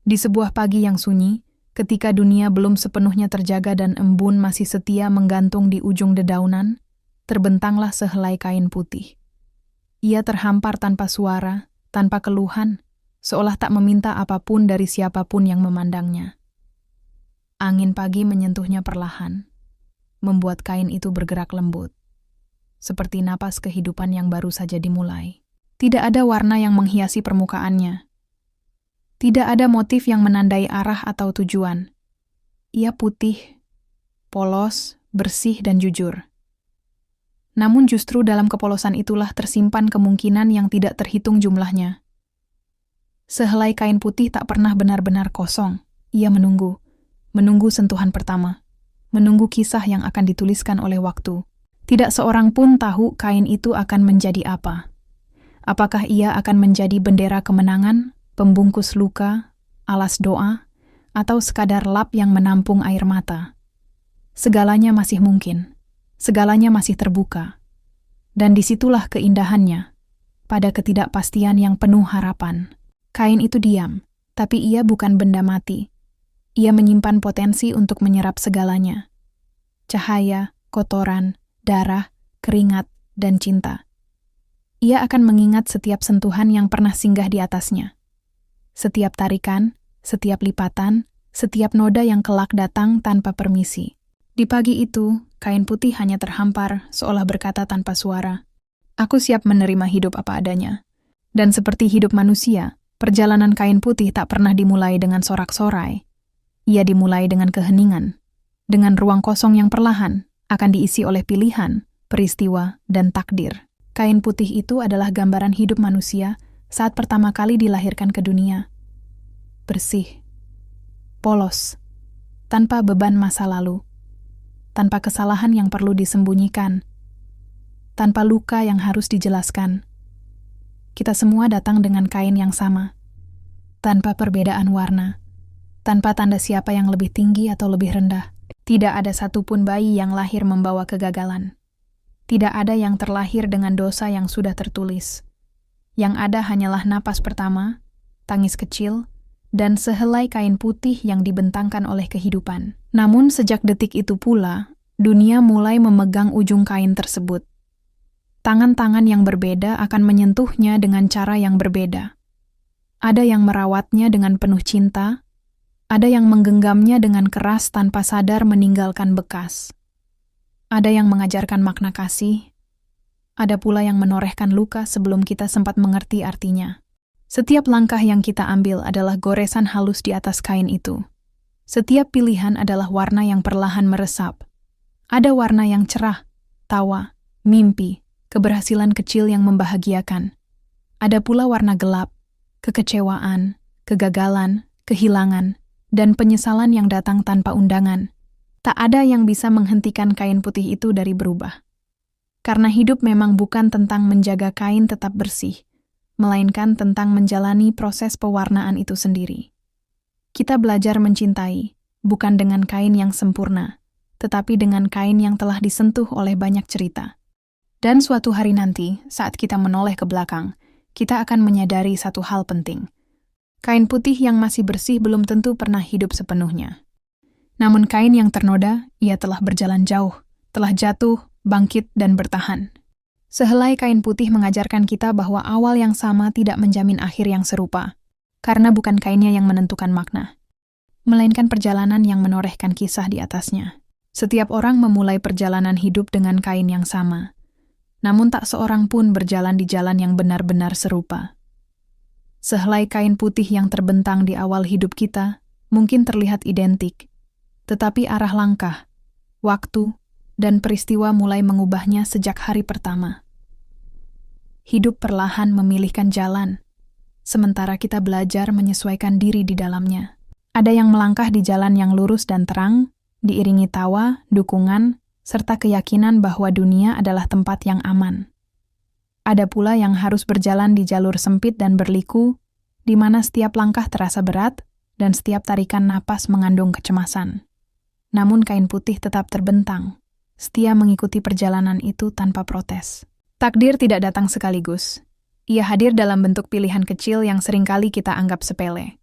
Di sebuah pagi yang sunyi, ketika dunia belum sepenuhnya terjaga dan embun masih setia menggantung di ujung dedaunan, terbentanglah sehelai kain putih. Ia terhampar tanpa suara, tanpa keluhan, seolah tak meminta apapun dari siapapun yang memandangnya. Angin pagi menyentuhnya perlahan, membuat kain itu bergerak lembut, seperti napas kehidupan yang baru saja dimulai. Tidak ada warna yang menghiasi permukaannya. Tidak ada motif yang menandai arah atau tujuan. Ia putih, polos, bersih, dan jujur. Namun justru dalam kepolosan itulah tersimpan kemungkinan yang tidak terhitung jumlahnya. Sehelai kain putih tak pernah benar-benar kosong. Ia menunggu sentuhan pertama, menunggu kisah yang akan dituliskan oleh waktu. Tidak seorang pun tahu kain itu akan menjadi apa. Apakah ia akan menjadi bendera kemenangan, pembungkus luka, alas doa, atau sekadar lap yang menampung air mata? Segalanya masih mungkin, segalanya masih terbuka. Dan disitulah keindahannya, pada ketidakpastian yang penuh harapan. Kain itu diam, tapi ia bukan benda mati. Ia menyimpan potensi untuk menyerap segalanya. Cahaya, kotoran, darah, keringat, dan cinta. Ia akan mengingat setiap sentuhan yang pernah singgah di atasnya. Setiap tarikan, setiap lipatan, setiap noda yang kelak datang tanpa permisi. Di pagi itu, kain putih hanya terhampar, seolah berkata tanpa suara, "Aku siap menerima hidup apa adanya." Dan seperti hidup manusia, perjalanan kain putih tak pernah dimulai dengan sorak-sorai. Ia dimulai dengan keheningan, dengan ruang kosong yang perlahan akan diisi oleh pilihan, peristiwa, dan takdir. Kain putih itu adalah gambaran hidup manusia saat pertama kali dilahirkan ke dunia. Bersih, polos, tanpa beban masa lalu, tanpa kesalahan yang perlu disembunyikan, tanpa luka yang harus dijelaskan. Kita semua datang dengan kain yang sama, tanpa perbedaan warna, tanpa tanda siapa yang lebih tinggi atau lebih rendah. Tidak ada satupun bayi yang lahir membawa kegagalan. Tidak ada yang terlahir dengan dosa yang sudah tertulis. Yang ada hanyalah napas pertama, tangis kecil, dan sehelai kain putih yang dibentangkan oleh kehidupan. Namun sejak detik itu pula, dunia mulai memegang ujung kain tersebut. Tangan-tangan yang berbeda akan menyentuhnya dengan cara yang berbeda. Ada yang merawatnya dengan penuh cinta, ada yang menggenggamnya dengan keras tanpa sadar meninggalkan bekas. Ada yang mengajarkan makna kasih, ada pula yang menorehkan luka sebelum kita sempat mengerti artinya. Setiap langkah yang kita ambil adalah goresan halus di atas kain itu. Setiap pilihan adalah warna yang perlahan meresap. Ada warna yang cerah, tawa, mimpi, keberhasilan kecil yang membahagiakan. Ada pula warna gelap, kekecewaan, kegagalan, kehilangan, dan penyesalan yang datang tanpa undangan. Tak ada yang bisa menghentikan kain putih itu dari berubah. Karena hidup memang bukan tentang menjaga kain tetap bersih, melainkan tentang menjalani proses pewarnaan itu sendiri. Kita belajar mencintai, bukan dengan kain yang sempurna, tetapi dengan kain yang telah disentuh oleh banyak cerita. Dan suatu hari nanti, saat kita menoleh ke belakang, kita akan menyadari satu hal penting. Kain putih yang masih bersih belum tentu pernah hidup sepenuhnya. Namun kain yang ternoda, ia telah berjalan jauh, telah jatuh, bangkit, dan bertahan. Sehelai kain putih mengajarkan kita bahwa awal yang sama tidak menjamin akhir yang serupa, karena bukan kainnya yang menentukan makna, melainkan perjalanan yang menorehkan kisah di atasnya. Setiap orang memulai perjalanan hidup dengan kain yang sama, namun tak seorang pun berjalan di jalan yang benar-benar serupa. Sehelai kain putih yang terbentang di awal hidup kita mungkin terlihat identik, tetapi arah langkah, waktu, dan peristiwa mulai mengubahnya sejak hari pertama. Hidup perlahan memilihkan jalan, sementara kita belajar menyesuaikan diri di dalamnya. Ada yang melangkah di jalan yang lurus dan terang, diiringi tawa, dukungan, serta keyakinan bahwa dunia adalah tempat yang aman. Ada pula yang harus berjalan di jalur sempit dan berliku, di mana setiap langkah terasa berat dan setiap tarikan napas mengandung kecemasan. Namun kain putih tetap terbentang, setia mengikuti perjalanan itu tanpa protes. Takdir tidak datang sekaligus. Ia hadir dalam bentuk pilihan kecil yang seringkali kita anggap sepele.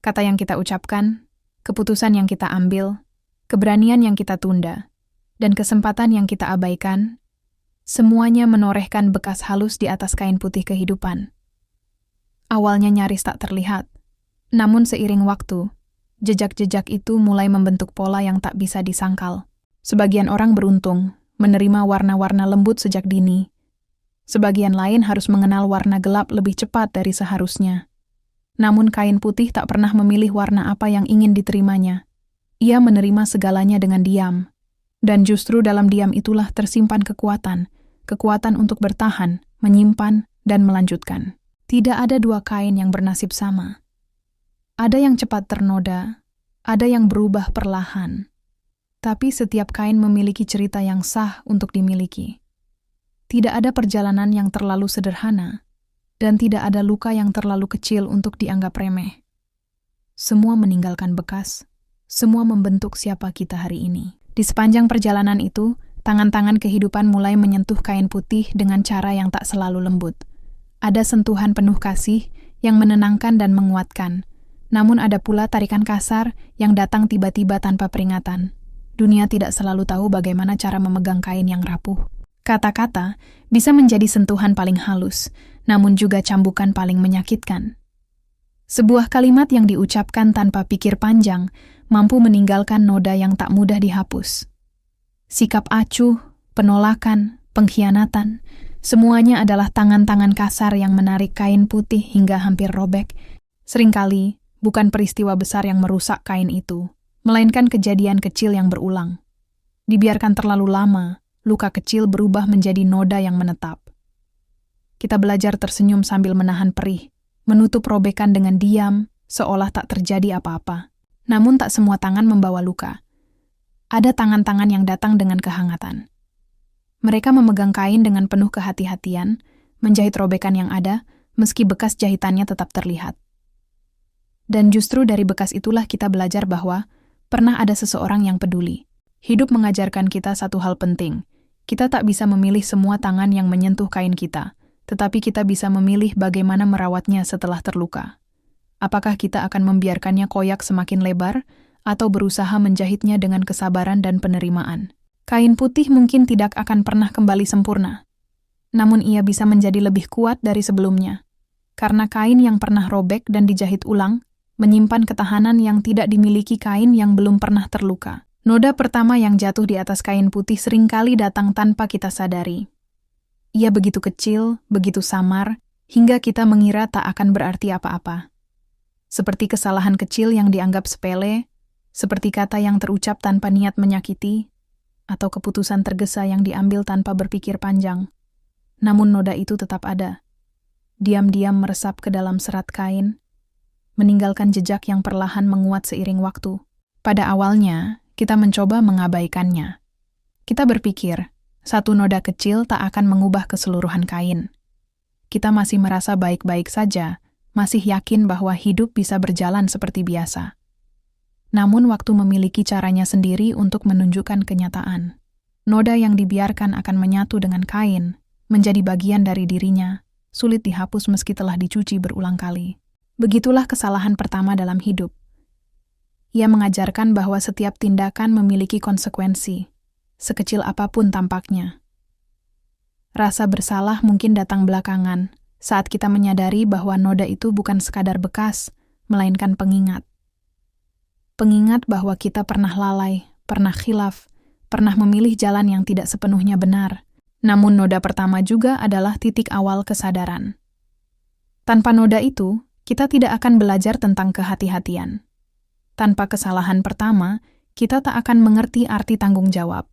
kata yang kita ucapkan, keputusan yang kita ambil, keberanian yang kita tunda, dan kesempatan yang kita abaikan, semuanya menorehkan bekas halus di atas kain putih kehidupan. Awalnya nyaris tak terlihat, namun seiring waktu, jejak-jejak itu mulai membentuk pola yang tak bisa disangkal. Sebagian orang beruntung, menerima warna-warna lembut sejak dini. Sebagian lain harus mengenal warna gelap lebih cepat dari seharusnya. Namun kain putih tak pernah memilih warna apa yang ingin diterimanya. Ia menerima segalanya dengan diam. Dan justru dalam diam itulah tersimpan kekuatan untuk bertahan, menyimpan, dan melanjutkan. Tidak ada dua kain yang bernasib sama. Ada yang cepat ternoda, ada yang berubah perlahan. Tapi setiap kain memiliki cerita yang sah untuk dimiliki. Tidak ada perjalanan yang terlalu sederhana, dan tidak ada luka yang terlalu kecil untuk dianggap remeh. Semua meninggalkan bekas, semua membentuk siapa kita hari ini. Di sepanjang perjalanan itu, tangan-tangan kehidupan mulai menyentuh kain putih dengan cara yang tak selalu lembut. Ada sentuhan penuh kasih yang menenangkan dan menguatkan, namun ada pula tarikan kasar yang datang tiba-tiba tanpa peringatan. Dunia tidak selalu tahu bagaimana cara memegang kain yang rapuh. Kata-kata bisa menjadi sentuhan paling halus, namun juga cambukan paling menyakitkan. Sebuah kalimat yang diucapkan tanpa pikir panjang mampu meninggalkan noda yang tak mudah dihapus. Sikap acuh, penolakan, pengkhianatan, semuanya adalah tangan-tangan kasar yang menarik kain putih hingga hampir robek. Seringkali, bukan peristiwa besar yang merusak kain itu, melainkan kejadian kecil yang berulang. Dibiarkan terlalu lama, luka kecil berubah menjadi noda yang menetap. Kita belajar tersenyum sambil menahan perih, menutup robekan dengan diam, seolah tak terjadi apa-apa. Namun tak semua tangan membawa luka. Ada tangan-tangan yang datang dengan kehangatan. Mereka memegang kain dengan penuh kehati-hatian, menjahit robekan yang ada, meski bekas jahitannya tetap terlihat. Dan justru dari bekas itulah kita belajar bahwa pernah ada seseorang yang peduli. Hidup mengajarkan kita satu hal penting. Kita tak bisa memilih semua tangan yang menyentuh kain kita, tetapi kita bisa memilih bagaimana merawatnya setelah terluka. Apakah kita akan membiarkannya koyak semakin lebar, atau berusaha menjahitnya dengan kesabaran dan penerimaan? Kain putih mungkin tidak akan pernah kembali sempurna, namun ia bisa menjadi lebih kuat dari sebelumnya. Karena kain yang pernah robek dan dijahit ulang, menyimpan ketahanan yang tidak dimiliki kain yang belum pernah terluka. Noda pertama yang jatuh di atas kain putih seringkali datang tanpa kita sadari. Ia begitu kecil, begitu samar, hingga kita mengira tak akan berarti apa-apa. Seperti kesalahan kecil yang dianggap sepele, seperti kata yang terucap tanpa niat menyakiti, atau keputusan tergesa yang diambil tanpa berpikir panjang. Namun noda itu tetap ada. Diam-diam meresap ke dalam serat kain, meninggalkan jejak yang perlahan menguat seiring waktu. Pada awalnya, kita mencoba mengabaikannya. Kita berpikir, satu noda kecil tak akan mengubah keseluruhan kain. Kita masih merasa baik-baik saja, masih yakin bahwa hidup bisa berjalan seperti biasa. Namun waktu memiliki caranya sendiri untuk menunjukkan kenyataan. Noda yang dibiarkan akan menyatu dengan kain, menjadi bagian dari dirinya, sulit dihapus meski telah dicuci berulang kali. Begitulah kesalahan pertama dalam hidup. Ia mengajarkan bahwa setiap tindakan memiliki konsekuensi, sekecil apapun tampaknya. Rasa bersalah mungkin datang belakangan, saat kita menyadari bahwa noda itu bukan sekadar bekas, melainkan pengingat. Pengingat bahwa kita pernah lalai, pernah khilaf, pernah memilih jalan yang tidak sepenuhnya benar. Namun noda pertama juga adalah titik awal kesadaran. Tanpa noda itu, kita tidak akan belajar tentang kehati-hatian. Tanpa kesalahan pertama, kita tak akan mengerti arti tanggung jawab.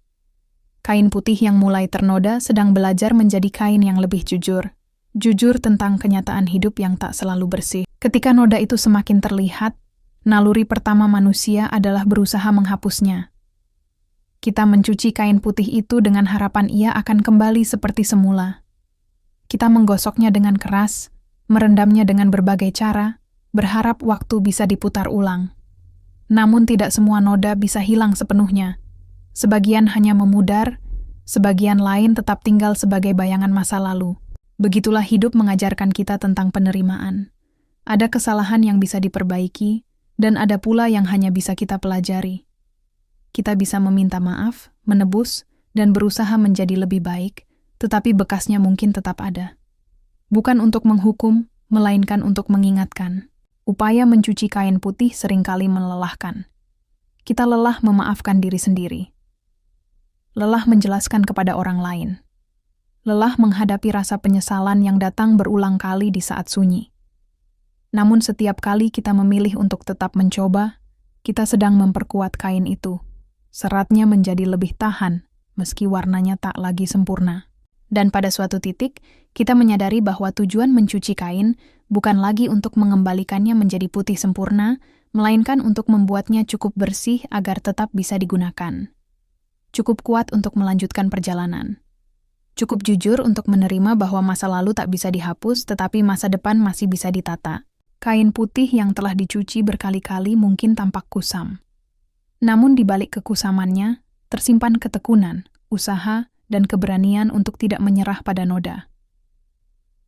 Kain putih yang mulai ternoda sedang belajar menjadi kain yang lebih jujur. Jujur tentang kenyataan hidup yang tak selalu bersih. Ketika noda itu semakin terlihat, naluri pertama manusia adalah berusaha menghapusnya. Kita mencuci kain putih itu dengan harapan ia akan kembali seperti semula. Kita menggosoknya dengan keras, merendamnya dengan berbagai cara, berharap waktu bisa diputar ulang. Namun tidak semua noda bisa hilang sepenuhnya. Sebagian hanya memudar, sebagian lain tetap tinggal sebagai bayangan masa lalu. Begitulah hidup mengajarkan kita tentang penerimaan. Ada kesalahan yang bisa diperbaiki, Dan ada pula yang hanya bisa kita pelajari. Kita bisa meminta maaf, menebus, dan berusaha menjadi lebih baik, tetapi bekasnya mungkin tetap ada. Bukan untuk menghukum, melainkan untuk mengingatkan. Upaya mencuci kain putih seringkali melelahkan. Kita lelah memaafkan diri sendiri. Lelah menjelaskan kepada orang lain. Lelah menghadapi rasa penyesalan yang datang berulang kali di saat sunyi. Namun setiap kali kita memilih untuk tetap mencoba, kita sedang memperkuat kain itu. Seratnya menjadi lebih tahan, meski warnanya tak lagi sempurna. Dan pada suatu titik, kita menyadari bahwa tujuan mencuci kain bukan lagi untuk mengembalikannya menjadi putih sempurna, melainkan untuk membuatnya cukup bersih agar tetap bisa digunakan. Cukup kuat untuk melanjutkan perjalanan. Cukup jujur untuk menerima bahwa masa lalu tak bisa dihapus, tetapi masa depan masih bisa ditata. Kain putih yang telah dicuci berkali-kali mungkin tampak kusam. Namun di balik kekusamannya, tersimpan ketekunan, usaha, dan keberanian untuk tidak menyerah pada noda.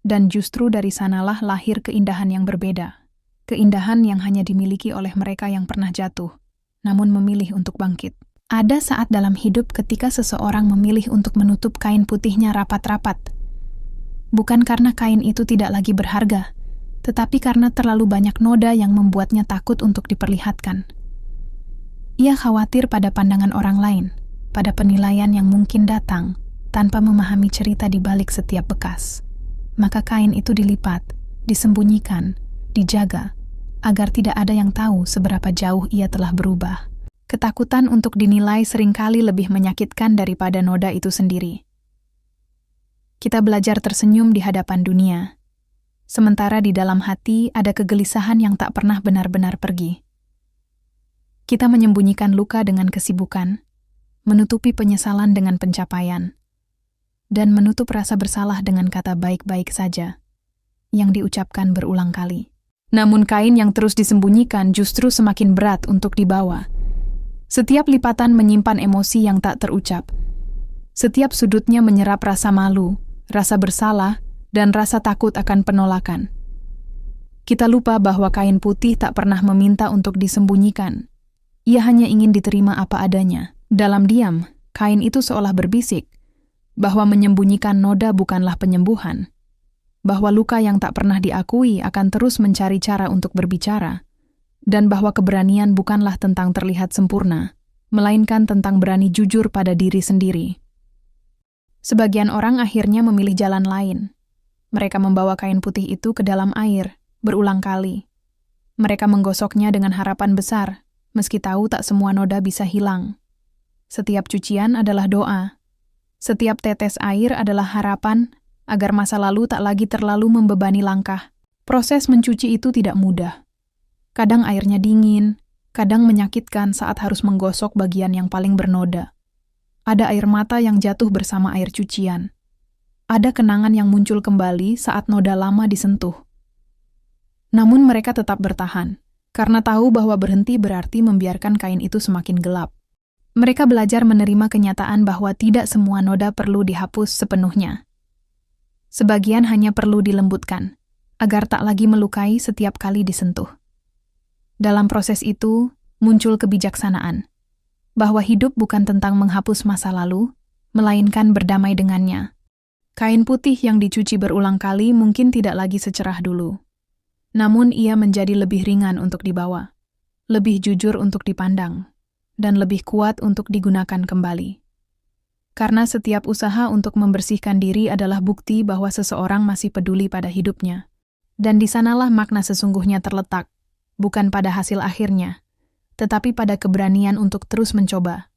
Dan justru dari sanalah lahir keindahan yang berbeda. Keindahan yang hanya dimiliki oleh mereka yang pernah jatuh, namun memilih untuk bangkit. Ada saat dalam hidup ketika seseorang memilih untuk menutup kain putihnya rapat-rapat. Bukan karena kain itu tidak lagi berharga, tetapi karena terlalu banyak noda yang membuatnya takut untuk diperlihatkan. Ia khawatir pada pandangan orang lain, pada penilaian yang mungkin datang tanpa memahami cerita di balik setiap bekas. Maka kain itu dilipat, disembunyikan, dijaga, agar tidak ada yang tahu seberapa jauh ia telah berubah. Ketakutan untuk dinilai seringkali lebih menyakitkan daripada noda itu sendiri. Kita belajar tersenyum di hadapan dunia, sementara di dalam hati ada kegelisahan yang tak pernah benar-benar pergi. Kita menyembunyikan luka dengan kesibukan, menutupi penyesalan dengan pencapaian, dan menutup rasa bersalah dengan kata baik-baik saja, yang diucapkan berulang kali. Namun kain yang terus disembunyikan justru semakin berat untuk dibawa. Setiap lipatan menyimpan emosi yang tak terucap. Setiap sudutnya menyerap rasa malu, rasa bersalah, dan rasa takut akan penolakan. Kita lupa bahwa kain putih tak pernah meminta untuk disembunyikan. Ia hanya ingin diterima apa adanya. Dalam diam, kain itu seolah berbisik bahwa menyembunyikan noda bukanlah penyembuhan, bahwa luka yang tak pernah diakui akan terus mencari cara untuk berbicara, dan bahwa keberanian bukanlah tentang terlihat sempurna, melainkan tentang berani jujur pada diri sendiri. Sebagian orang akhirnya memilih jalan lain. Mereka membawa kain putih itu ke dalam air, berulang kali. Mereka menggosoknya dengan harapan besar, meski tahu tak semua noda bisa hilang. Setiap cucian adalah doa. Setiap tetes air adalah harapan agar masa lalu tak lagi terlalu membebani langkah. Proses mencuci itu tidak mudah. Kadang airnya dingin, kadang menyakitkan saat harus menggosok bagian yang paling bernoda. Ada air mata yang jatuh bersama air cucian. Ada kenangan yang muncul kembali saat noda lama disentuh. Namun mereka tetap bertahan, karena tahu bahwa berhenti berarti membiarkan kain itu semakin gelap. Mereka belajar menerima kenyataan bahwa tidak semua noda perlu dihapus sepenuhnya. Sebagian hanya perlu dilembutkan, agar tak lagi melukai setiap kali disentuh. Dalam proses itu, muncul kebijaksanaan, bahwa hidup bukan tentang menghapus masa lalu, melainkan berdamai dengannya. Kain putih yang dicuci berulang kali mungkin tidak lagi secerah dulu. Namun ia menjadi lebih ringan untuk dibawa, lebih jujur untuk dipandang, dan lebih kuat untuk digunakan kembali. Karena setiap usaha untuk membersihkan diri adalah bukti bahwa seseorang masih peduli pada hidupnya. Dan di sanalah makna sesungguhnya terletak, bukan pada hasil akhirnya, tetapi pada keberanian untuk terus mencoba.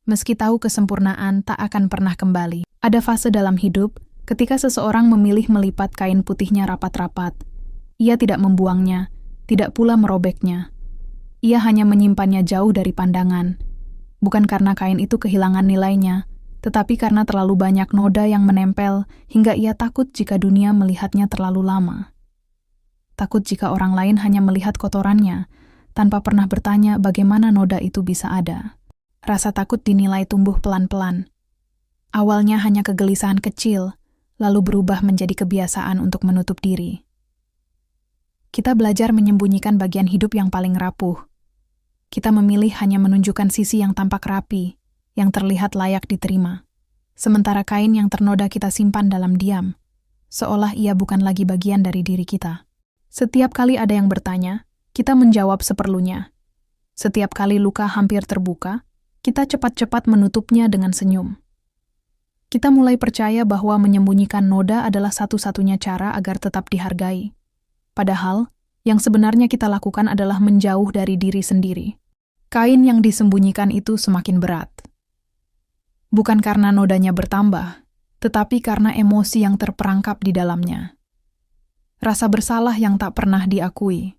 Meski tahu kesempurnaan tak akan pernah kembali. Ada fase dalam hidup ketika seseorang memilih melipat kain putihnya rapat-rapat. Ia tidak membuangnya, tidak pula merobeknya. Ia hanya menyimpannya jauh dari pandangan, bukan karena kain itu kehilangan nilainya, tetapi karena terlalu banyak noda yang menempel hingga ia takut jika dunia melihatnya terlalu lama. Takut jika orang lain hanya melihat kotorannya, tanpa pernah bertanya bagaimana noda itu bisa ada. Rasa takut dinilai tumbuh pelan-pelan. Awalnya hanya kegelisahan kecil, lalu berubah menjadi kebiasaan untuk menutup diri. Kita belajar menyembunyikan bagian hidup yang paling rapuh. Kita memilih hanya menunjukkan sisi yang tampak rapi, yang terlihat layak diterima. Sementara kain yang ternoda kita simpan dalam diam, seolah ia bukan lagi bagian dari diri kita. Setiap kali ada yang bertanya, kita menjawab seperlunya. Setiap kali luka hampir terbuka, kita cepat-cepat menutupnya dengan senyum. Kita mulai percaya bahwa menyembunyikan noda adalah satu-satunya cara agar tetap dihargai. Padahal, yang sebenarnya kita lakukan adalah menjauh dari diri sendiri. Kain yang disembunyikan itu semakin berat. Bukan karena nodanya bertambah, tetapi karena emosi yang terperangkap di dalamnya. Rasa bersalah yang tak pernah diakui.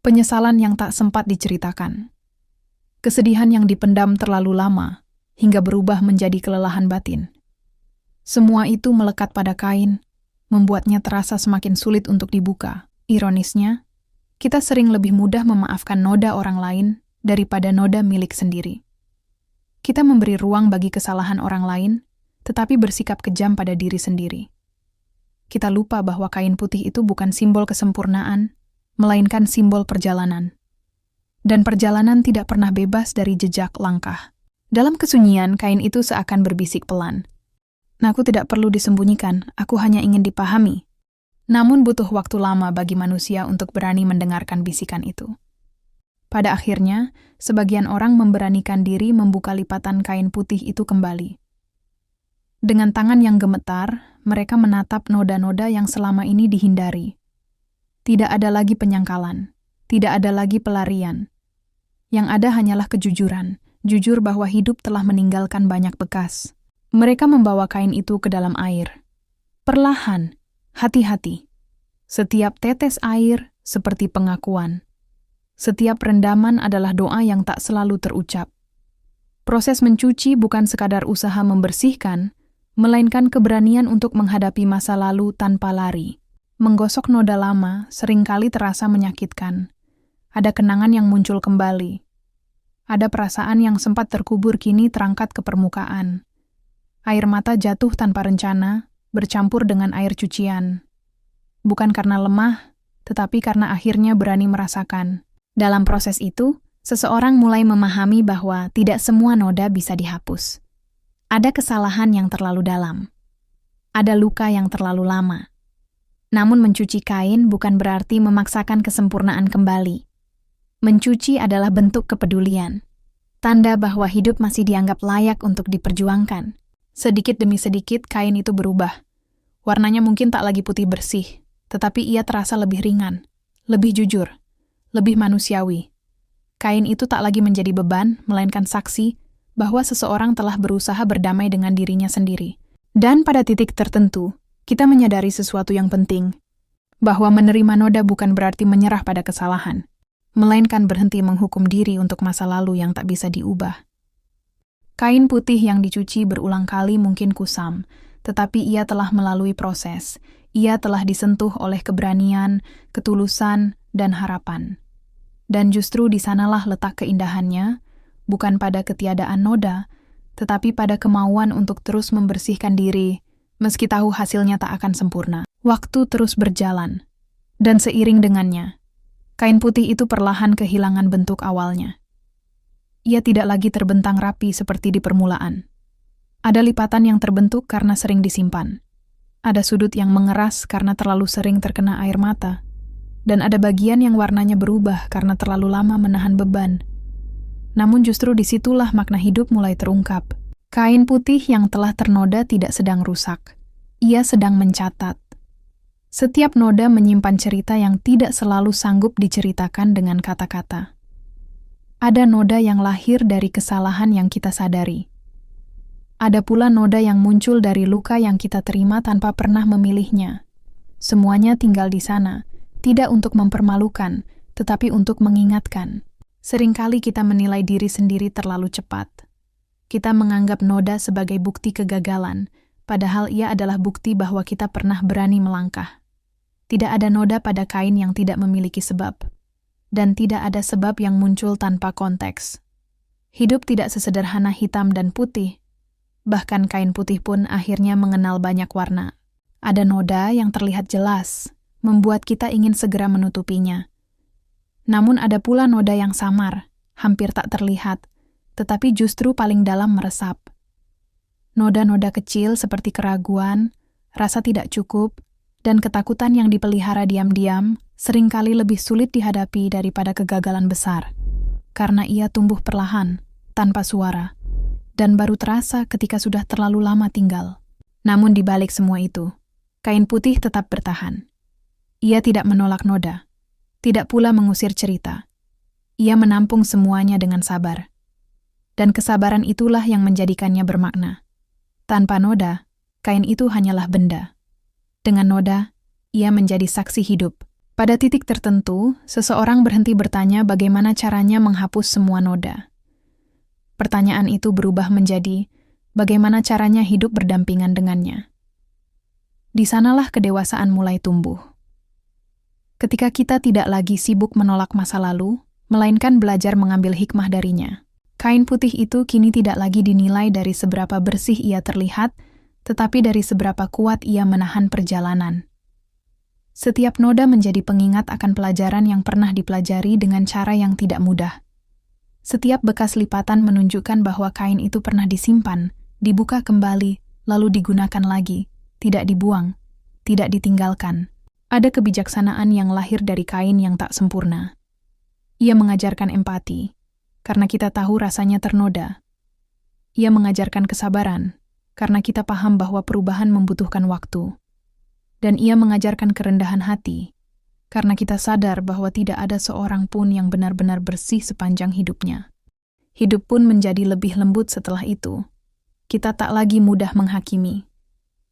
Penyesalan yang tak sempat diceritakan. Kesedihan yang dipendam terlalu lama, hingga berubah menjadi kelelahan batin. Semua itu melekat pada kain, membuatnya terasa semakin sulit untuk dibuka. Ironisnya, kita sering lebih mudah memaafkan noda orang lain daripada noda milik sendiri. Kita memberi ruang bagi kesalahan orang lain, tetapi bersikap kejam pada diri sendiri. Kita lupa bahwa kain putih itu bukan simbol kesempurnaan, melainkan simbol perjalanan. Dan perjalanan tidak pernah bebas dari jejak langkah. Dalam kesunyian, kain itu seakan berbisik pelan. Aku tidak perlu disembunyikan, aku hanya ingin dipahami. Namun butuh waktu lama bagi manusia untuk berani mendengarkan bisikan itu. Pada akhirnya, sebagian orang memberanikan diri membuka lipatan kain putih itu kembali. Dengan tangan yang gemetar, mereka menatap noda-noda yang selama ini dihindari. Tidak ada lagi penyangkalan, tidak ada lagi pelarian. Yang ada hanyalah kejujuran, jujur bahwa hidup telah meninggalkan banyak bekas. Mereka membawa kain itu ke dalam air. Perlahan, hati-hati. Setiap tetes air seperti pengakuan. Setiap rendaman adalah doa yang tak selalu terucap. Proses mencuci bukan sekadar usaha membersihkan, melainkan keberanian untuk menghadapi masa lalu tanpa lari. Menggosok noda lama seringkali terasa menyakitkan. Ada kenangan yang muncul kembali. Ada perasaan yang sempat terkubur kini terangkat ke permukaan. Air mata jatuh tanpa rencana, bercampur dengan air cucian. Bukan karena lemah, tetapi karena akhirnya berani merasakan. Dalam proses itu, seseorang mulai memahami bahwa tidak semua noda bisa dihapus. Ada kesalahan yang terlalu dalam. Ada luka yang terlalu lama. Namun mencuci kain bukan berarti memaksakan kesempurnaan kembali. Mencuci adalah bentuk kepedulian. Tanda bahwa hidup masih dianggap layak untuk diperjuangkan. Sedikit demi sedikit kain itu berubah. Warnanya mungkin tak lagi putih bersih, tetapi ia terasa lebih ringan, lebih jujur, lebih manusiawi. Kain itu tak lagi menjadi beban, melainkan saksi bahwa seseorang telah berusaha berdamai dengan dirinya sendiri. Dan pada titik tertentu, kita menyadari sesuatu yang penting, bahwa menerima noda bukan berarti menyerah pada kesalahan, melainkan berhenti menghukum diri untuk masa lalu yang tak bisa diubah. Kain putih yang dicuci berulang kali mungkin kusam, tetapi ia telah melalui proses. Ia telah disentuh oleh keberanian, ketulusan, dan harapan. Dan justru di sanalah letak keindahannya, bukan pada ketiadaan noda, tetapi pada kemauan untuk terus membersihkan diri, meski tahu hasilnya tak akan sempurna. Waktu terus berjalan, dan seiring dengannya, kain putih itu perlahan kehilangan bentuk awalnya. Ia tidak lagi terbentang rapi seperti di permulaan. Ada lipatan yang terbentuk karena sering disimpan. Ada sudut yang mengeras karena terlalu sering terkena air mata. Dan ada bagian yang warnanya berubah karena terlalu lama menahan beban. Namun justru disitulah makna hidup mulai terungkap. Kain putih yang telah ternoda tidak sedang rusak. Ia sedang mencatat. Setiap noda menyimpan cerita yang tidak selalu sanggup diceritakan dengan kata-kata. Ada noda yang lahir dari kesalahan yang kita sadari. Ada pula noda yang muncul dari luka yang kita terima tanpa pernah memilihnya. Semuanya tinggal di sana, tidak untuk mempermalukan, tetapi untuk mengingatkan. Seringkali kita menilai diri sendiri terlalu cepat. Kita menganggap noda sebagai bukti kegagalan, padahal ia adalah bukti bahwa kita pernah berani melangkah. Tidak ada noda pada kain yang tidak memiliki sebab. Dan tidak ada sebab yang muncul tanpa konteks. Hidup tidak sesederhana hitam dan putih. Bahkan kain putih pun akhirnya mengenal banyak warna. Ada noda yang terlihat jelas, membuat kita ingin segera menutupinya. Namun ada pula noda yang samar, hampir tak terlihat, tetapi justru paling dalam meresap. Noda-noda kecil seperti keraguan, rasa tidak cukup, dan ketakutan yang dipelihara diam-diam seringkali lebih sulit dihadapi daripada kegagalan besar, karena ia tumbuh perlahan, tanpa suara, dan baru terasa ketika sudah terlalu lama tinggal. Namun di balik semua itu, kain putih tetap bertahan. Ia tidak menolak noda, tidak pula mengusir cerita. Ia menampung semuanya dengan sabar. Dan kesabaran itulah yang menjadikannya bermakna. Tanpa noda, kain itu hanyalah benda. Dengan noda, ia menjadi saksi hidup. Pada titik tertentu, seseorang berhenti bertanya bagaimana caranya menghapus semua noda. Pertanyaan itu berubah menjadi, bagaimana caranya hidup berdampingan dengannya. Di sanalah kedewasaan mulai tumbuh. Ketika kita tidak lagi sibuk menolak masa lalu, melainkan belajar mengambil hikmah darinya. Kain putih itu kini tidak lagi dinilai dari seberapa bersih ia terlihat, tetapi dari seberapa kuat ia menahan perjalanan. Setiap noda menjadi pengingat akan pelajaran yang pernah dipelajari dengan cara yang tidak mudah. Setiap bekas lipatan menunjukkan bahwa kain itu pernah disimpan, dibuka kembali, lalu digunakan lagi, tidak dibuang, tidak ditinggalkan. Ada kebijaksanaan yang lahir dari kain yang tak sempurna. Ia mengajarkan empati, karena kita tahu rasanya ternoda. Ia mengajarkan kesabaran, karena kita paham bahwa perubahan membutuhkan waktu. Dan ia mengajarkan kerendahan hati, karena kita sadar bahwa tidak ada seorang pun yang benar-benar bersih sepanjang hidupnya. Hidup pun menjadi lebih lembut setelah itu. Kita tak lagi mudah menghakimi.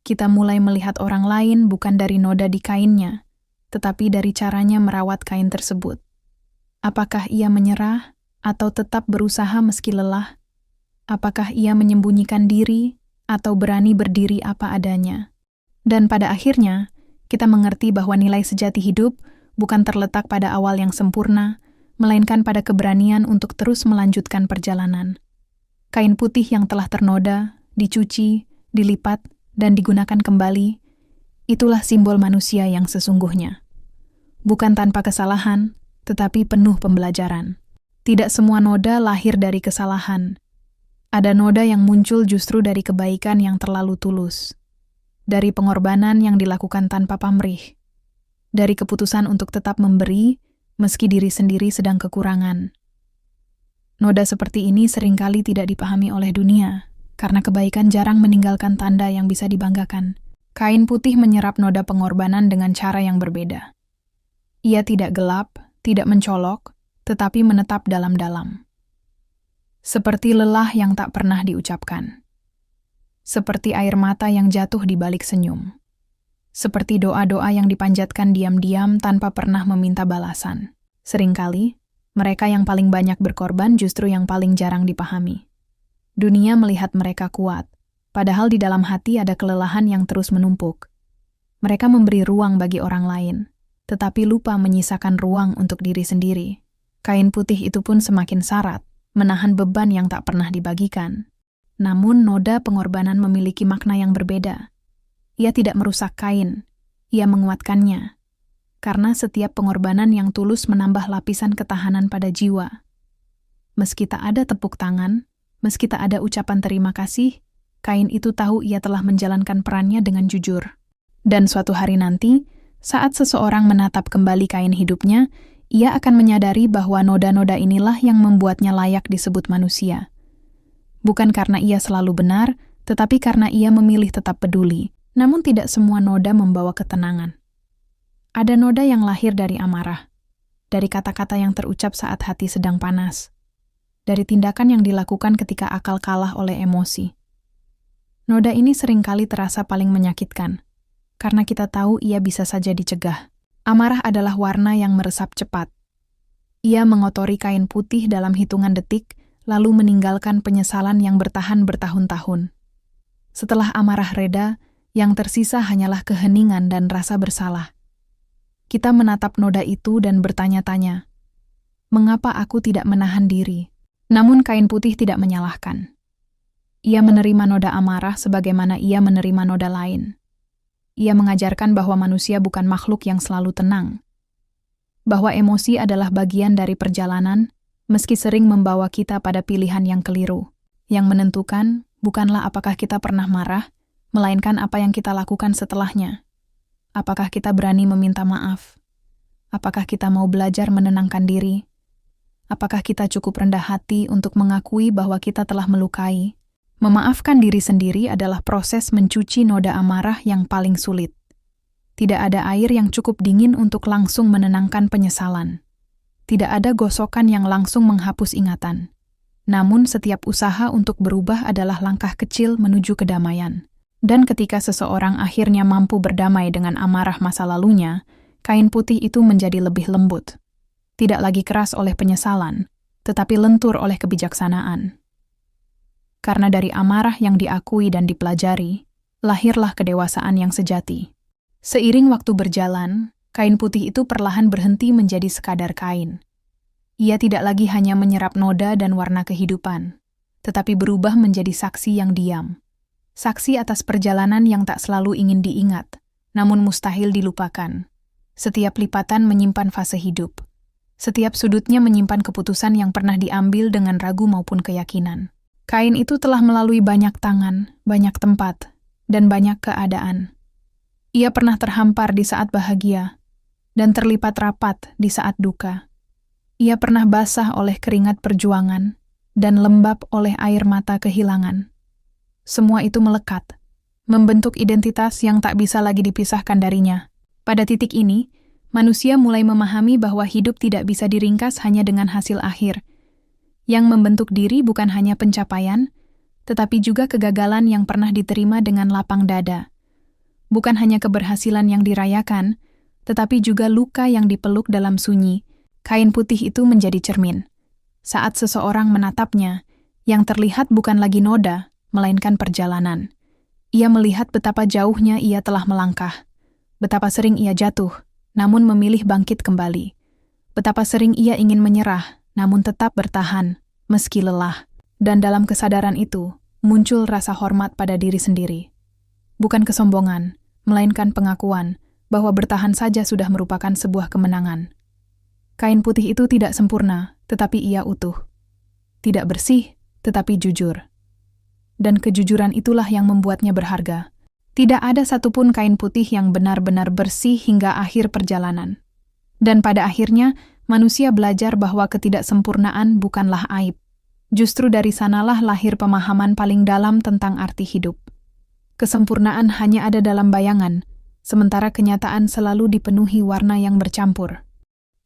Kita mulai melihat orang lain bukan dari noda di kainnya, tetapi dari caranya merawat kain tersebut. Apakah ia menyerah atau tetap berusaha meski lelah? Apakah ia menyembunyikan diri atau berani berdiri apa adanya? Dan pada akhirnya, kita mengerti bahwa nilai sejati hidup bukan terletak pada awal yang sempurna, melainkan pada keberanian untuk terus melanjutkan perjalanan. Kain putih yang telah ternoda, dicuci, dilipat, dan digunakan kembali, itulah simbol manusia yang sesungguhnya. Bukan tanpa kesalahan, tetapi penuh pembelajaran. Tidak semua noda lahir dari kesalahan. Ada noda yang muncul justru dari kebaikan yang terlalu tulus. Dari pengorbanan yang dilakukan tanpa pamrih. Dari keputusan untuk tetap memberi, meski diri sendiri sedang kekurangan. Noda seperti ini seringkali tidak dipahami oleh dunia, karena kebaikan jarang meninggalkan tanda yang bisa dibanggakan. Kain putih menyerap noda pengorbanan dengan cara yang berbeda. Ia tidak gelap, tidak mencolok, tetapi menetap dalam-dalam. Seperti lelah yang tak pernah diucapkan. Seperti air mata yang jatuh di balik senyum. Seperti doa-doa yang dipanjatkan diam-diam tanpa pernah meminta balasan. Seringkali, mereka yang paling banyak berkorban justru yang paling jarang dipahami. Dunia melihat mereka kuat, padahal di dalam hati ada kelelahan yang terus menumpuk. Mereka memberi ruang bagi orang lain, tetapi lupa menyisakan ruang untuk diri sendiri. Kain putih itu pun semakin syarat, menahan beban yang tak pernah dibagikan. Namun noda pengorbanan memiliki makna yang berbeda. Ia tidak merusak kain, ia menguatkannya. Karena setiap pengorbanan yang tulus menambah lapisan ketahanan pada jiwa. Meski tak ada tepuk tangan, meski tak ada ucapan terima kasih, kain itu tahu ia telah menjalankan perannya dengan jujur. Dan suatu hari nanti, saat seseorang menatap kembali kain hidupnya, ia akan menyadari bahwa noda-noda inilah yang membuatnya layak disebut manusia. Bukan karena ia selalu benar, tetapi karena ia memilih tetap peduli. Namun tidak semua noda membawa ketenangan. Ada noda yang lahir dari amarah, dari kata-kata yang terucap saat hati sedang panas, dari tindakan yang dilakukan ketika akal kalah oleh emosi. Noda ini seringkali terasa paling menyakitkan, karena kita tahu ia bisa saja dicegah. Amarah adalah warna yang meresap cepat. Ia mengotori kain putih dalam hitungan detik, lalu meninggalkan penyesalan yang bertahan bertahun-tahun. Setelah amarah reda, yang tersisa hanyalah keheningan dan rasa bersalah. Kita menatap noda itu dan bertanya-tanya, mengapa aku tidak menahan diri? Namun kain putih tidak menyalahkan. Ia menerima noda amarah sebagaimana ia menerima noda lain. Ia mengajarkan bahwa manusia bukan makhluk yang selalu tenang, bahwa emosi adalah bagian dari perjalanan, meski sering membawa kita pada pilihan yang keliru. Yang menentukan bukanlah apakah kita pernah marah, melainkan apa yang kita lakukan setelahnya. Apakah kita berani meminta maaf? Apakah kita mau belajar menenangkan diri? Apakah kita cukup rendah hati untuk mengakui bahwa kita telah melukai? Memaafkan diri sendiri adalah proses mencuci noda amarah yang paling sulit. Tidak ada air yang cukup dingin untuk langsung menenangkan penyesalan. Tidak ada gosokan yang langsung menghapus ingatan. Namun setiap usaha untuk berubah adalah langkah kecil menuju kedamaian. Dan ketika seseorang akhirnya mampu berdamai dengan amarah masa lalunya, kain putih itu menjadi lebih lembut. Tidak lagi keras oleh penyesalan, tetapi lentur oleh kebijaksanaan. Karena dari amarah yang diakui dan dipelajari, lahirlah kedewasaan yang sejati. Seiring waktu berjalan, kain putih itu perlahan berhenti menjadi sekadar kain. Ia tidak lagi hanya menyerap noda dan warna kehidupan, tetapi berubah menjadi saksi yang diam. Saksi atas perjalanan yang tak selalu ingin diingat, namun mustahil dilupakan. Setiap lipatan menyimpan fase hidup. Setiap sudutnya menyimpan keputusan yang pernah diambil dengan ragu maupun keyakinan. Kain itu telah melalui banyak tangan, banyak tempat, dan banyak keadaan. Ia pernah terhampar di saat bahagia, dan terlipat rapat di saat duka. Ia pernah basah oleh keringat perjuangan, dan lembab oleh air mata kehilangan. Semua itu melekat, membentuk identitas yang tak bisa lagi dipisahkan darinya. Pada titik ini, manusia mulai memahami bahwa hidup tidak bisa diringkas hanya dengan hasil akhir. Yang membentuk diri bukan hanya pencapaian, tetapi juga kegagalan yang pernah diterima dengan lapang dada. Bukan hanya keberhasilan yang dirayakan, tetapi juga luka yang dipeluk dalam sunyi. Kain putih itu menjadi cermin. Saat seseorang menatapnya, yang terlihat bukan lagi noda, melainkan perjalanan. Ia melihat betapa jauhnya ia telah melangkah, betapa sering ia jatuh, namun memilih bangkit kembali. Betapa sering ia ingin menyerah, namun tetap bertahan, meski lelah. Dan dalam kesadaran itu, muncul rasa hormat pada diri sendiri. Bukan kesombongan, melainkan pengakuan bahwa bertahan saja sudah merupakan sebuah kemenangan. Kain putih itu tidak sempurna, tetapi ia utuh. Tidak bersih, tetapi jujur. Dan kejujuran itulah yang membuatnya berharga. Tidak ada satupun kain putih yang benar-benar bersih hingga akhir perjalanan. Dan pada akhirnya, manusia belajar bahwa ketidaksempurnaan bukanlah aib. Justru dari sanalah lahir pemahaman paling dalam tentang arti hidup. Kesempurnaan hanya ada dalam bayangan, sementara kenyataan selalu dipenuhi warna yang bercampur.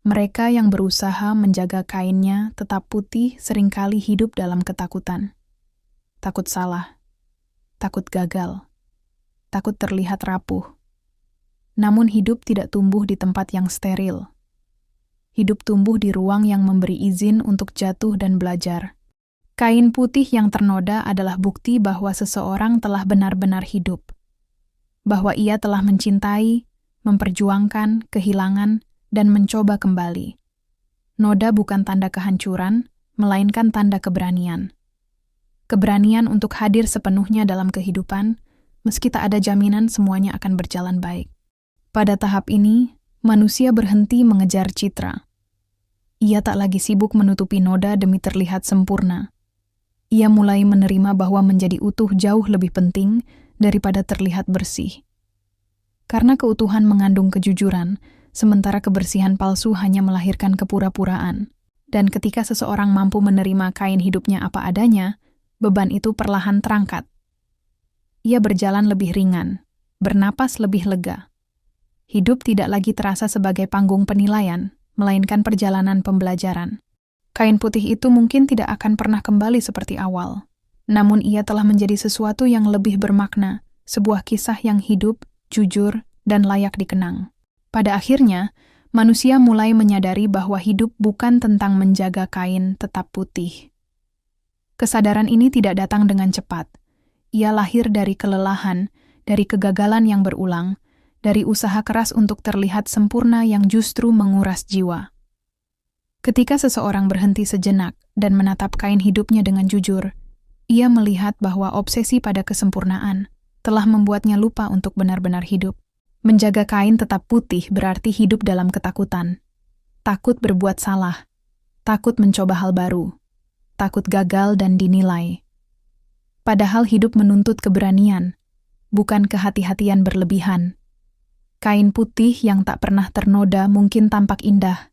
Mereka yang berusaha menjaga kainnya tetap putih seringkali hidup dalam ketakutan. Takut salah, takut gagal, takut terlihat rapuh. Namun hidup tidak tumbuh di tempat yang steril. Hidup tumbuh di ruang yang memberi izin untuk jatuh dan belajar. Kain putih yang ternoda adalah bukti bahwa seseorang telah benar-benar hidup. Bahwa ia telah mencintai, memperjuangkan, kehilangan, dan mencoba kembali. Noda bukan tanda kehancuran, melainkan tanda keberanian. Keberanian untuk hadir sepenuhnya dalam kehidupan, meski tak ada jaminan semuanya akan berjalan baik. Pada tahap ini, manusia berhenti mengejar citra. Ia tak lagi sibuk menutupi noda demi terlihat sempurna. Ia mulai menerima bahwa menjadi utuh jauh lebih penting daripada terlihat bersih. Karena keutuhan mengandung kejujuran, sementara kebersihan palsu hanya melahirkan kepura-puraan. Dan ketika seseorang mampu menerima kain hidupnya apa adanya, beban itu perlahan terangkat. Ia berjalan lebih ringan, bernapas lebih lega. Hidup tidak lagi terasa sebagai panggung penilaian, melainkan perjalanan pembelajaran. Kain putih itu mungkin tidak akan pernah kembali seperti awal. Namun ia telah menjadi sesuatu yang lebih bermakna, sebuah kisah yang hidup, jujur, dan layak dikenang. Pada akhirnya, manusia mulai menyadari bahwa hidup bukan tentang menjaga kain tetap putih. Kesadaran ini tidak datang dengan cepat. Ia lahir dari kelelahan, dari kegagalan yang berulang, dari usaha keras untuk terlihat sempurna yang justru menguras jiwa. Ketika seseorang berhenti sejenak dan menatap kain hidupnya dengan jujur, ia melihat bahwa obsesi pada kesempurnaan telah membuatnya lupa untuk benar-benar hidup. Menjaga kain tetap putih berarti hidup dalam ketakutan. Takut berbuat salah, takut mencoba hal baru, takut gagal dan dinilai. Padahal hidup menuntut keberanian, bukan kehati-hatian berlebihan. Kain putih yang tak pernah ternoda mungkin tampak indah,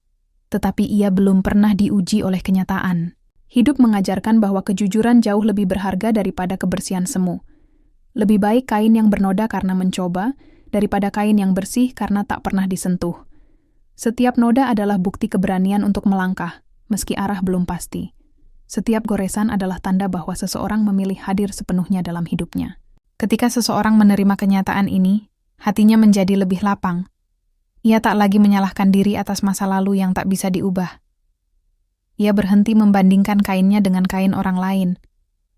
tetapi ia belum pernah diuji oleh kenyataan. Hidup mengajarkan bahwa kejujuran jauh lebih berharga daripada kebersihan semu. Lebih baik kain yang bernoda karena mencoba, daripada kain yang bersih karena tak pernah disentuh. Setiap noda adalah bukti keberanian untuk melangkah, meski arah belum pasti. Setiap goresan adalah tanda bahwa seseorang memilih hadir sepenuhnya dalam hidupnya. Ketika seseorang menerima kenyataan ini, hatinya menjadi lebih lapang. Ia tak lagi menyalahkan diri atas masa lalu yang tak bisa diubah. Ia berhenti membandingkan kainnya dengan kain orang lain,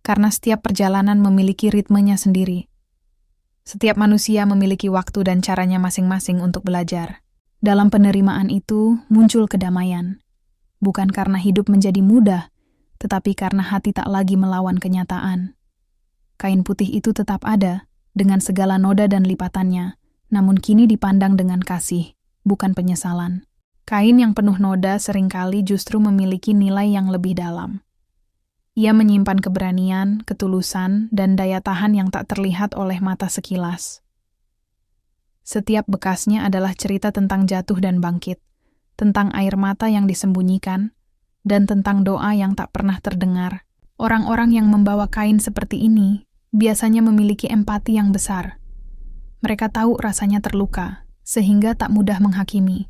karena setiap perjalanan memiliki ritmenya sendiri. Setiap manusia memiliki waktu dan caranya masing-masing untuk belajar. Dalam penerimaan itu muncul kedamaian. Bukan karena hidup menjadi mudah, tetapi karena hati tak lagi melawan kenyataan. Kain putih itu tetap ada, dengan segala noda dan lipatannya, namun kini dipandang dengan kasih, bukan penyesalan. Kain yang penuh noda seringkali justru memiliki nilai yang lebih dalam. Ia menyimpan keberanian, ketulusan, dan daya tahan yang tak terlihat oleh mata sekilas. Setiap bekasnya adalah cerita tentang jatuh dan bangkit, tentang air mata yang disembunyikan, dan tentang doa yang tak pernah terdengar. Orang-orang yang membawa kain seperti ini biasanya memiliki empati yang besar. Mereka tahu rasanya terluka, sehingga tak mudah menghakimi.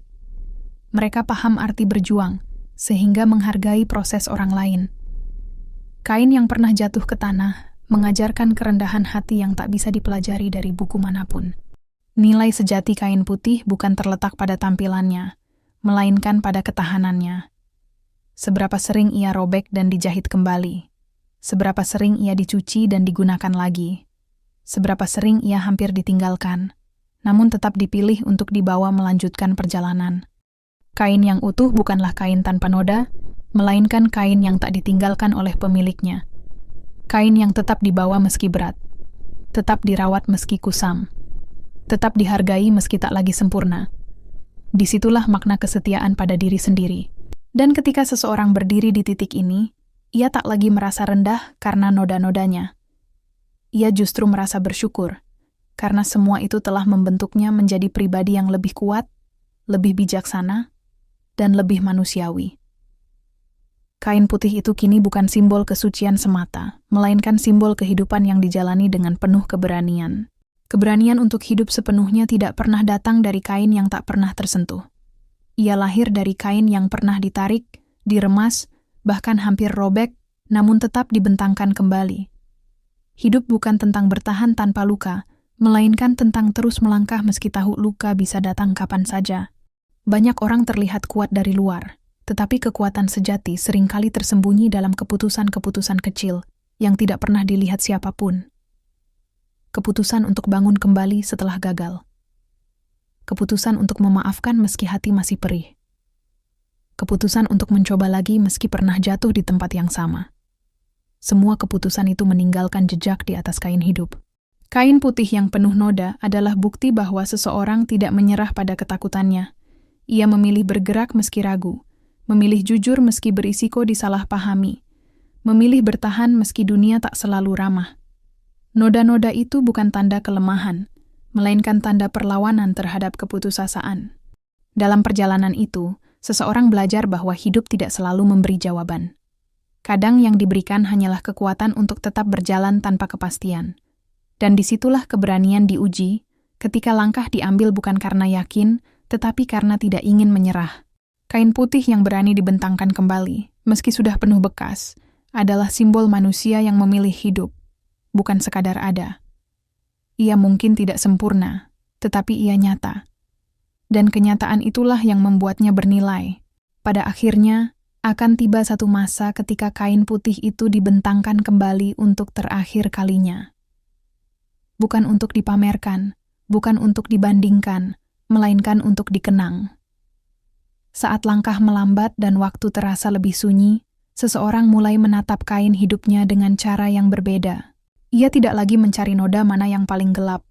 Mereka paham arti berjuang, sehingga menghargai proses orang lain. Kain yang pernah jatuh ke tanah mengajarkan kerendahan hati yang tak bisa dipelajari dari buku manapun. Nilai sejati kain putih bukan terletak pada tampilannya, melainkan pada ketahanannya. Seberapa sering ia robek dan dijahit kembali. Seberapa sering ia dicuci dan digunakan lagi. Seberapa sering ia hampir ditinggalkan, namun tetap dipilih untuk dibawa melanjutkan perjalanan. Kain yang utuh bukanlah kain tanpa noda, melainkan kain yang tak ditinggalkan oleh pemiliknya. Kain yang tetap dibawa meski berat, tetap dirawat meski kusam, tetap dihargai meski tak lagi sempurna. Disitulah makna kesetiaan pada diri sendiri. Dan ketika seseorang berdiri di titik ini, ia tak lagi merasa rendah karena noda-nodanya. Ia justru merasa bersyukur, karena semua itu telah membentuknya menjadi pribadi yang lebih kuat, lebih bijaksana, dan lebih manusiawi. Kain putih itu kini bukan simbol kesucian semata, melainkan simbol kehidupan yang dijalani dengan penuh keberanian. Keberanian untuk hidup sepenuhnya tidak pernah datang dari kain yang tak pernah tersentuh. Ia lahir dari kain yang pernah ditarik, diremas, bahkan hampir robek, namun tetap dibentangkan kembali. Hidup bukan tentang bertahan tanpa luka, melainkan tentang terus melangkah meski tahu luka bisa datang kapan saja. Banyak orang terlihat kuat dari luar, tetapi kekuatan sejati seringkali tersembunyi dalam keputusan-keputusan kecil yang tidak pernah dilihat siapapun. Keputusan untuk bangun kembali setelah gagal. Keputusan untuk memaafkan meski hati masih perih. Keputusan untuk mencoba lagi meski pernah jatuh di tempat yang sama. Semua keputusan itu meninggalkan jejak di atas kain hidup. Kain putih yang penuh noda adalah bukti bahwa seseorang tidak menyerah pada ketakutannya. Ia memilih bergerak meski ragu, memilih jujur meski berisiko disalahpahami, memilih bertahan meski dunia tak selalu ramah. Noda-noda itu bukan tanda kelemahan, melainkan tanda perlawanan terhadap keputusasaan. Dalam perjalanan itu, seseorang belajar bahwa hidup tidak selalu memberi jawaban. Kadang yang diberikan hanyalah kekuatan untuk tetap berjalan tanpa kepastian. Dan disitulah keberanian diuji, ketika langkah diambil bukan karena yakin, tetapi karena tidak ingin menyerah. Kain putih yang berani dibentangkan kembali, meski sudah penuh bekas, adalah simbol manusia yang memilih hidup, bukan sekadar ada. Ia mungkin tidak sempurna, tetapi ia nyata. Dan kenyataan itulah yang membuatnya bernilai. Pada akhirnya, akan tiba satu masa ketika kain putih itu dibentangkan kembali untuk terakhir kalinya. Bukan untuk dipamerkan, bukan untuk dibandingkan, melainkan untuk dikenang. Saat langkah melambat dan waktu terasa lebih sunyi, seseorang mulai menatap kain hidupnya dengan cara yang berbeda. Ia tidak lagi mencari noda mana yang paling gelap.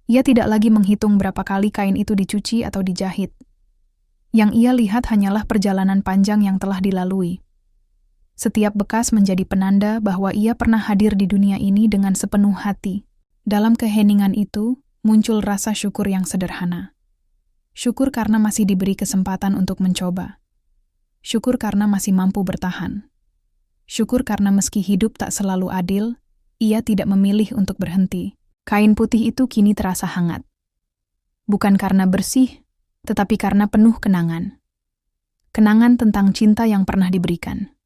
Ia tidak lagi menghitung berapa kali kain itu dicuci atau dijahit. Yang ia lihat hanyalah perjalanan panjang yang telah dilalui. Setiap bekas menjadi penanda bahwa ia pernah hadir di dunia ini dengan sepenuh hati. Dalam keheningan itu, muncul rasa syukur yang sederhana. Syukur karena masih diberi kesempatan untuk mencoba. Syukur karena masih mampu bertahan. Syukur karena meski hidup tak selalu adil, ia tidak memilih untuk berhenti. Kain putih itu kini terasa hangat. Bukan karena bersih, tetapi karena penuh kenangan. Kenangan tentang cinta yang pernah diberikan.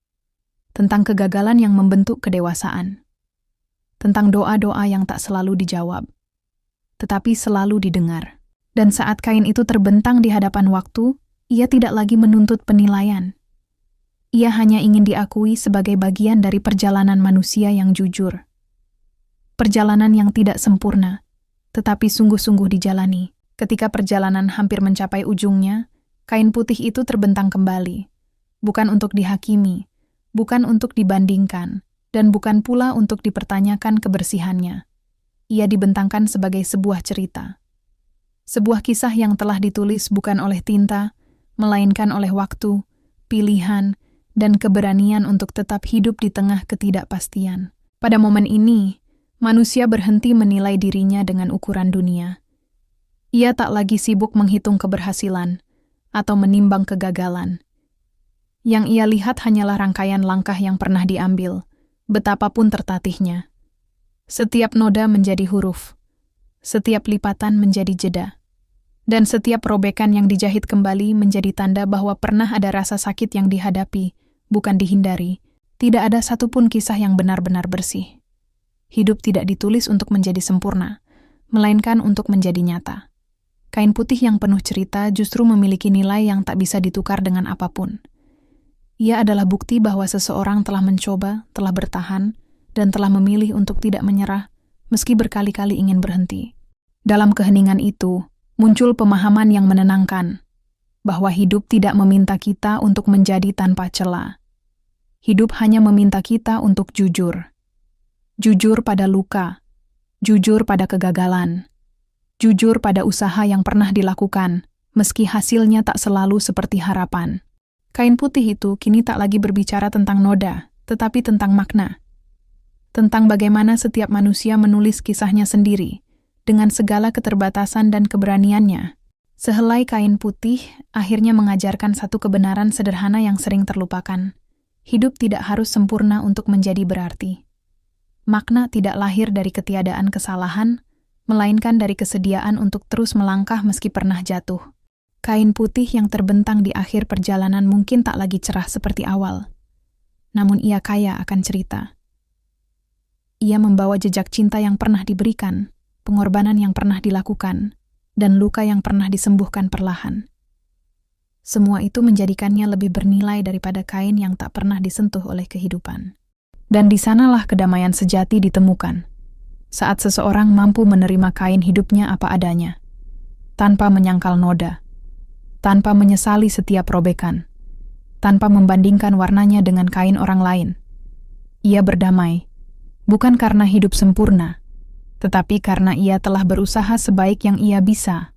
Tentang kegagalan yang membentuk kedewasaan. Tentang doa-doa yang tak selalu dijawab, tetapi selalu didengar. Dan saat kain itu terbentang di hadapan waktu, ia tidak lagi menuntut penilaian. Ia hanya ingin diakui sebagai bagian dari perjalanan manusia yang jujur. Perjalanan yang tidak sempurna, tetapi sungguh-sungguh dijalani. Ketika perjalanan hampir mencapai ujungnya, kain putih itu terbentang kembali. Bukan untuk dihakimi, bukan untuk dibandingkan, dan bukan pula untuk dipertanyakan kebersihannya. Ia dibentangkan sebagai sebuah cerita. Sebuah kisah yang telah ditulis bukan oleh tinta, melainkan oleh waktu, pilihan, dan keberanian untuk tetap hidup di tengah ketidakpastian. Pada momen ini, manusia berhenti menilai dirinya dengan ukuran dunia. Ia tak lagi sibuk menghitung keberhasilan atau menimbang kegagalan. Yang ia lihat hanyalah rangkaian langkah yang pernah diambil, betapapun tertatihnya. Setiap noda menjadi huruf, setiap lipatan menjadi jeda, dan setiap robekan yang dijahit kembali menjadi tanda bahwa pernah ada rasa sakit yang dihadapi, bukan dihindari. Tidak ada satupun kisah yang benar-benar bersih. Hidup tidak ditulis untuk menjadi sempurna, melainkan untuk menjadi nyata. Kain putih yang penuh cerita justru memiliki nilai yang tak bisa ditukar dengan apapun. Ia adalah bukti bahwa seseorang telah mencoba, telah bertahan, dan telah memilih untuk tidak menyerah, meski berkali-kali ingin berhenti. Dalam keheningan itu, muncul pemahaman yang menenangkan, bahwa hidup tidak meminta kita untuk menjadi tanpa cela. Hidup hanya meminta kita untuk jujur. Jujur pada luka, jujur pada kegagalan, jujur pada usaha yang pernah dilakukan, meski hasilnya tak selalu seperti harapan. Kain putih itu kini tak lagi berbicara tentang noda, tetapi tentang makna. Tentang bagaimana setiap manusia menulis kisahnya sendiri, dengan segala keterbatasan dan keberaniannya. Sehelai kain putih akhirnya mengajarkan satu kebenaran sederhana yang sering terlupakan. Hidup tidak harus sempurna untuk menjadi berarti. Makna tidak lahir dari ketiadaan kesalahan, melainkan dari kesediaan untuk terus melangkah meski pernah jatuh. Kain putih yang terbentang di akhir perjalanan mungkin tak lagi cerah seperti awal. Namun ia kaya akan cerita. Ia membawa jejak cinta yang pernah diberikan, pengorbanan yang pernah dilakukan, dan luka yang pernah disembuhkan perlahan. Semua itu menjadikannya lebih bernilai daripada kain yang tak pernah disentuh oleh kehidupan. Dan di sanalah kedamaian sejati ditemukan. Saat seseorang mampu menerima kain hidupnya apa adanya, tanpa menyangkal noda, tanpa menyesali setiap robekan, tanpa membandingkan warnanya dengan kain orang lain. Ia berdamai, bukan karena hidup sempurna, tetapi karena ia telah berusaha sebaik yang ia bisa.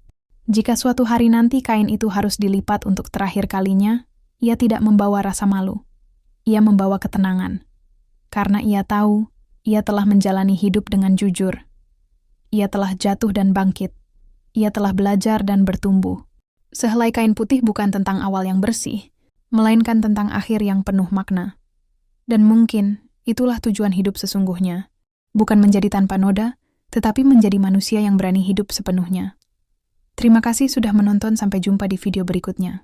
Jika suatu hari nanti kain itu harus dilipat untuk terakhir kalinya, ia tidak membawa rasa malu. Ia membawa ketenangan. Karena ia tahu, ia telah menjalani hidup dengan jujur. Ia telah jatuh dan bangkit. Ia telah belajar dan bertumbuh. Sehelai kain putih bukan tentang awal yang bersih, melainkan tentang akhir yang penuh makna. Dan mungkin itulah tujuan hidup sesungguhnya. Bukan menjadi tanpa noda, tetapi menjadi manusia yang berani hidup sepenuhnya. Terima kasih sudah menonton, sampai jumpa di video berikutnya.